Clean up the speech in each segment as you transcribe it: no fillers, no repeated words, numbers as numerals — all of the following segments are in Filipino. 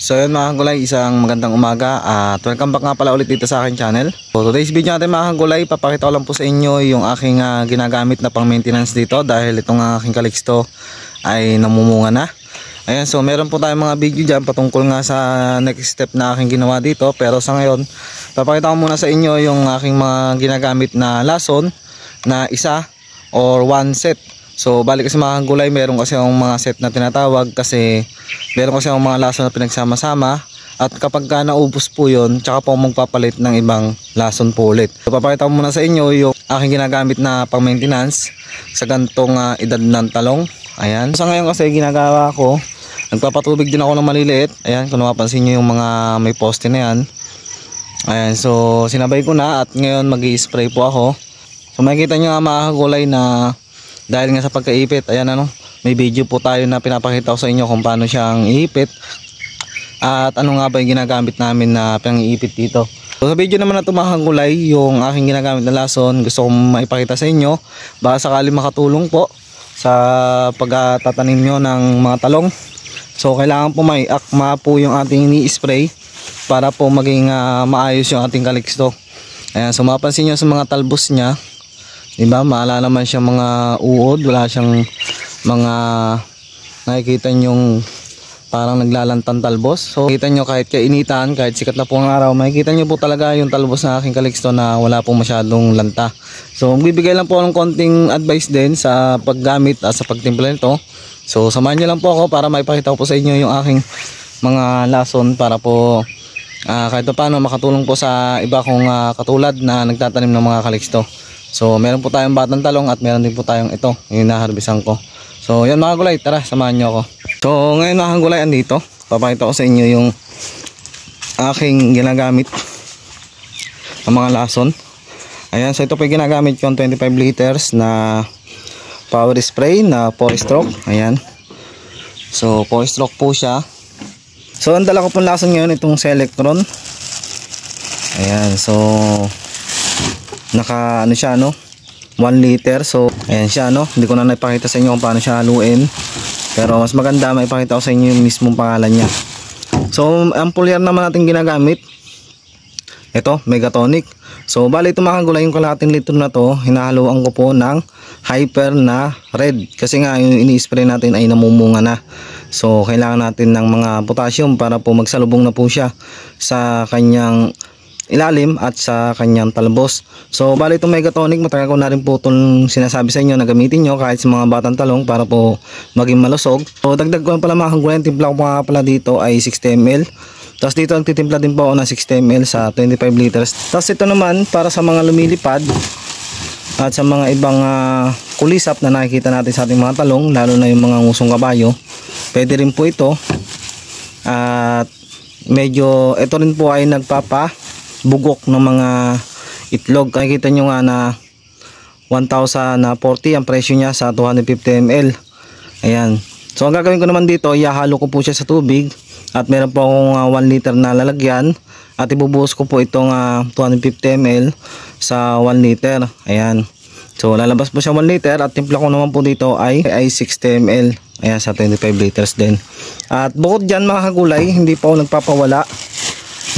So yun mga kagulay, isang magandang umaga at welcome back nga pala ulit dito sa aking channel. So today's video natin mga kagulay, papakita ko lang po sa inyo yung aking ginagamit na pang maintenance dito dahil itong aking Calixto ay namumunga na. Ayan, so meron po tayong mga video dyan patungkol nga sa next step na aking ginawa dito. Pero sa ngayon, papakita ko muna sa inyo yung aking mga ginagamit na lason na isa or one set. So balik kasi mga kagulay, meron kasi ang mga set na tinatawag kasi meron kasi ang mga lason na pinagsama-sama. At kapag naubos po yun, tsaka po magpapalit ng ibang lason po ulit. So papakita ko muna sa inyo yung aking ginagamit na pang maintenance sa gantong edad ng talong. Ayan, sa ngayon kasi ginagawa ko, nagpapatubig din ako ng maliliit. Ayan, kung napapansin nyo yung mga may poste na yan. Ayan, so sinabay ko na at ngayon mag-i-spray po ako. So makikita nyo nga mga kagulay na dahil nga sa pagkaipit, ayan may video po tayo na pinapakita ko sa inyo kung paano siyang iipit at ano nga ba yung ginagamit namin na pang-iipit dito. So sa video naman na ito mga kagulay, yung aking ginagamit na lason, gusto kong maipakita sa inyo baka sakali makatulong po sa pagtatanim nyo ng mga talong. So kailangan po may akma po yung ating ini-spray para po maging maayos yung ating Calixto. Ayan, so mapansin nyo sa mga talbos nya, diba, maala naman siyang mga uod, wala siyang mga nakikita nyong parang naglalantang talbos. So kita nyo kahit kainitan, kahit sikat na po ang araw, makikita nyo po talaga yung talbos na aking Calixto na wala pong masyadong lanta. So magbibigay lang po ng konting advice din sa paggamit at sa pagtimpla nito. So samahan nyo lang po ako para maipakita ko po sa inyo yung aking mga lason para po kahit paano makatulong po sa iba kong katulad na nagtatanim ng mga Calixto. So meron po tayong batang talong at meron din po tayong ito, yung naharbisan ko. So yan mga gulay, tara samahan nyo ako. So ngayon mga gulay, andito papakita ko sa inyo yung aking ginagamit ng mga lason. Ayan, so ito po yung ginagamit ko, 25 liters na power spray na 4 stroke. Ayan, so 4 stroke po siya. So ang dala ko pong lason ngayon itong Selectron. Ayan, so naka siya 1 liter. So ayan siya hindi ko na naipakita sa inyo kung paano siya haluin, pero mas maganda maipakita ko sa inyo yung mismong pangalan niya. So ang pulyar naman natin ginagamit, ito Megatonic. So bali ito mga kagulay, yung kalahating litro na to hinahaluan ko po ng Hyper na red kasi nga yung ini-spray natin ay namumunga na. So kailangan natin ng mga potassium para po magsalubong na po siya sa kanyang ilalim at sa kanyang talbos. So bali itong Megatonic, matagal ko na rin po itong sinasabi sa inyo na gamitin nyo kahit sa mga batang talong para po maging malusog. So dagdag ko pala mga kagulay, timpla ko nga pala dito ay 60 ml. Tapos dito nagtitimpla din po ako ng 60 ml sa 25 liters. Tapos ito naman para sa mga lumilipad at sa mga ibang kulisap na nakikita natin sa ating mga talong, lalo na yung mga ngusong kabayo, pwede rin po ito. At medyo ito rin po ay nagpapabugok ng mga itlog. Nakikita nyo nga na 1,040 ang presyo niya sa 250 ml. Ayan, so ang gagawin ko naman dito, ihahalo ko po siya sa tubig at meron po akong 1 liter na lalagyan at ibubuhos ko po itong 250 ml sa 1 liter. Ayan, so lalabas po siya 1 liter at timpla ko naman po dito ay 60 ml. Ayan, sa 25 liters din. At bukod dyan mga kagulay, hindi pa ako nagpapawala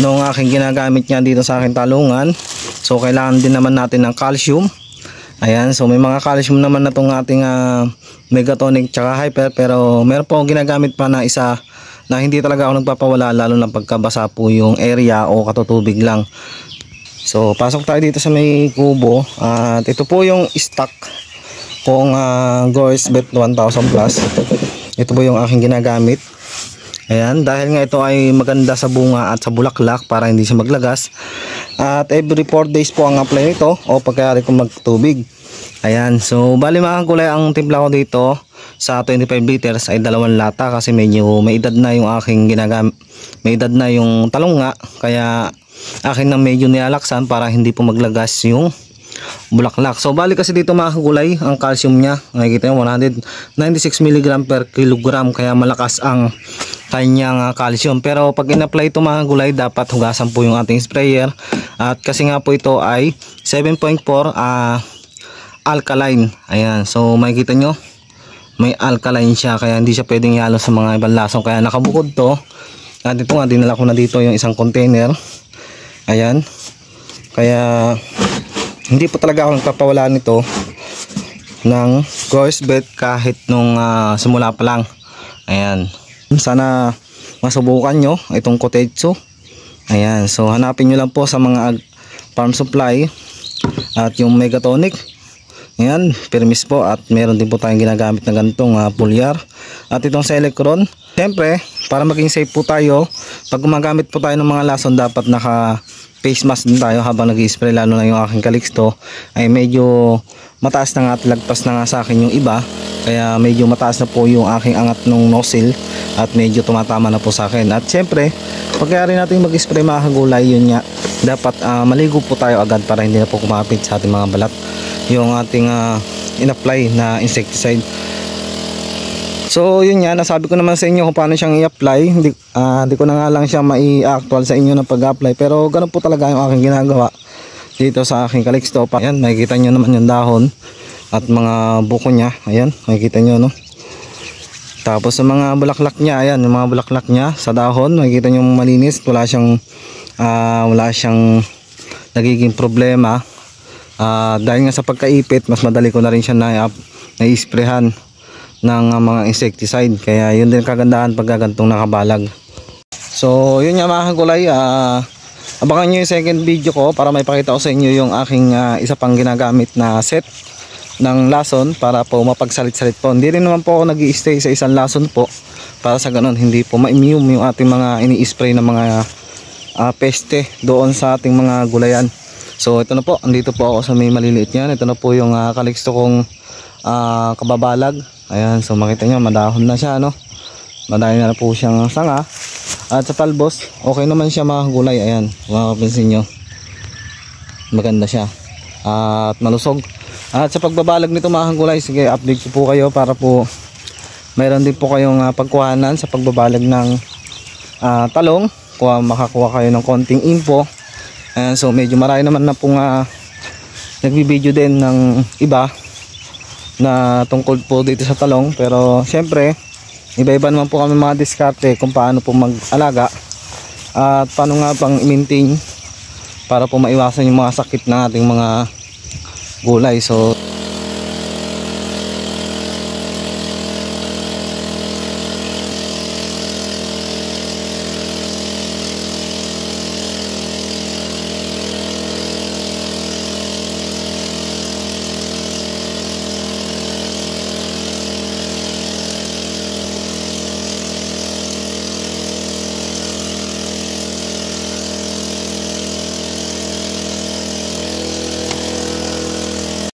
nung aking ginagamit niya dito sa aking talungan. So kailangan din naman natin ng calcium. Ayan, so may mga calcium naman na itong ating Megatonic tsaka Hyper, pero meron po akong ginagamit pa na isa na hindi talaga ako nagpapawala, lalo na pagkabasa po yung area o katutubig lang. So pasok tayo dito sa may kubo at ito po yung stock kung Gore's Bet 1000 plus. Ito po yung aking ginagamit. Ayan, dahil nga ito ay maganda sa bunga at sa bulaklak para hindi siya maglagas. At every 4 days po ang apply nito o pagkayari kong magtubig. Ayan, so bali mga kagulay, ang timpla ko dito sa 25 liters ay 2 lata kasi medyo may edad na yung aking ginagamit. May edad na yung talong nga, kaya akin na medyo nilalaksan para hindi po maglagas yung bulaklak. So bali kasi dito mga kagulay, ang calcium nya nakikita nyo 196 mg per kilogram, kaya malakas ang kanyang calcium. Pero pag in-apply ito mga kagulay, dapat hugasan po yung ating sprayer at kasi nga po ito ay 7.4 alkaline. Ayan, so makikita nyo may alkaline siya, kaya hindi siya pwedeng ihalo sa mga ibang lason, kaya nakabukod to At ito nga, dinala ko na dito yung isang container. Ayan. Kaya hindi po talaga ako nagpapawala nito ng growers bed kahit nung simula pa lang. Ayan. Sana masubukan nyo itong Kotetsu. Ayan. So hanapin nyo lang po sa mga farm supply at yung Megatonic. Ayan. Permis po at meron din po tayong ginagamit na ganitong pulyar. At itong Selecron. Siyempre, para maging safe po tayo, pag gumagamit po tayo ng mga lason, dapat naka face mask din tayo habang nag-i-spray, lalo na yung aking Calixto ay medyo mataas na nga at lagpas na nga sa akin yung iba, kaya medyo mataas na po yung aking angat ng nozzle at medyo tumatama na po sa akin. At siyempre, pagkayari natin mag-spray mga kagulay, yun nga, dapat maligo po tayo agad para hindi na po kumapit sa ating mga balat yung ating in-apply na insecticide. So yun nga, nasabi ko naman sa inyo kung paano siyang i-apply. Hindi ko na nga lang siya mai-actual sa inyo ng pag-apply, pero ganun po talaga yung aking ginagawa dito sa aking Calixto. Ayan, makikita nyo naman yung dahon at mga buko niya. Ayan, makikita nyo, no? Tapos sa mga bulaklak niya, ayan, yung mga bulaklak niya sa dahon, makikita nyo malinis. Wala siyang nagiging problema. Dahil nga sa pagkaipit, mas madali ko na rin siya na-isprayhan ng mga insecticide, kaya yun din kagandahan pag gantong nakabalag. So yun nga mga kagulay, abangan nyo yung second video ko para may pakita ko sa inyo yung aking isa pang ginagamit na set ng lason para po mapagsalit-salit po. Hindi rin naman po ako nag-i-stay sa isang lason po, para sa ganun hindi po ma-immune yung ating mga ini-spray na mga peste doon sa ating mga gulayan. So ito na po, andito po ako sa may maliliit yan. Ito na po yung Calixto kong kababalag. Ayan, so makita nyo madahon na siya, no? Madahon na po siyang sanga. At sa talbos, okay naman siya mga gulay. Ayan, makapansin nyo, maganda siya at malusog. At sa pagbabalag nito mga gulay, sige, update ko po kayo para po mayroon din po kayong pagkuhanan sa pagbabalag ng talong, makakuha kayo ng konting info. Ayan, so medyo marami naman na pong nagbibideo din ng iba na tungkol po dito sa talong, pero syempre iba-iba naman po kami mga diskarte kung paano po mag-alaga at paano nga pang i-maintain para po maiwasan yung mga sakit ng ating mga gulay. So